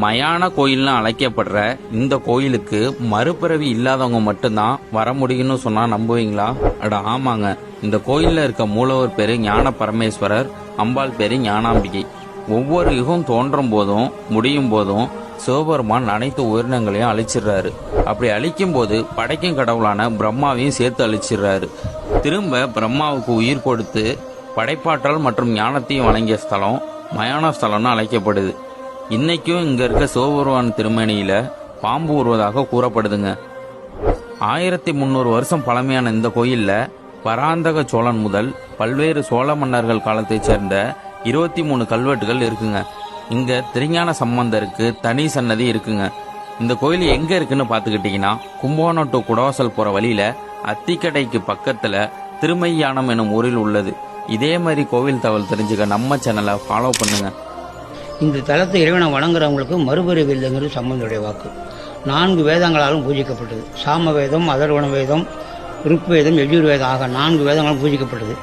மயான கோயில்னு அழைக்கப்படுற இந்த கோயிலுக்கு மறுபிறவி இல்லாதவங்க மட்டும்தான் வர முடியும்னு சொன்னா நம்புவீங்களா? அட ஆமாங்க, இந்த கோயில்ல இருக்க மூலவர் பேரு ஞான பரமேஸ்வரர், அம்பாள் பேரு ஞானாம்பிகை. ஒவ்வொரு யுகம் தோன்றும் போதும் முடியும் போதும் சிவபெருமான் அனைத்து உயிரினங்களையும் அழிச்சிடுறாரு. அப்படி அழிக்கும் போது படைக்கும் கடவுளான பிரம்மாவையும் சேர்த்து அழிச்சிடுறாரு. திரும்ப பிரம்மாவுக்கு உயிர் கொடுத்து படைப்பாற்றல் மற்றும் ஞானத்தையும் வழங்கிய ஸ்தலம் மயான ஸ்தலம்னு அழைக்கப்படுது. இன்னைக்கும் இங்க இருக்க சிவபெருமான் திருமேனியில பாம்பு வருவதாக கூறப்படுதுங்க. 1300 வருஷம் பழமையான இந்த கோயில்ல பராந்தக சோழன் முதல் பல்வேறு சோழ மன்னர்கள் காலத்தைச் சேர்ந்த 23 கல்வெட்டுகள் இருக்குங்க. இங்க திருஞான சம்பந்தருக்கு தனி சன்னதி இருக்குங்க. இந்த கோயில் எங்க இருக்குன்னு பாத்துக்கிட்டீங்கன்னா, கும்பகோணம் டு குடவாசல் போற வழியில அத்திக்கடைக்கு பக்கத்துல திருமையானம் எனும் ஊரில் உள்ளது. இதே மாதிரி கோவில் தகவல் தெரிஞ்சுக்க நம்ம சேனலை ஃபாலோ பண்ணுங்க. இந்த தலத்தை இறைவனை வணங்குறவங்களுக்கு மறுபிறவி இல்லைங்கிறது சம்பந்தனுடைய வாக்கு. 4 வேதங்களாலும் பூஜிக்கப்பட்டது. சாம வேதம், அதர்வண வேதம், ருக்வேதம், யஜுர்வேதம் ஆக 4 வேதங்களாலும் பூஜிக்கப்பட்டது.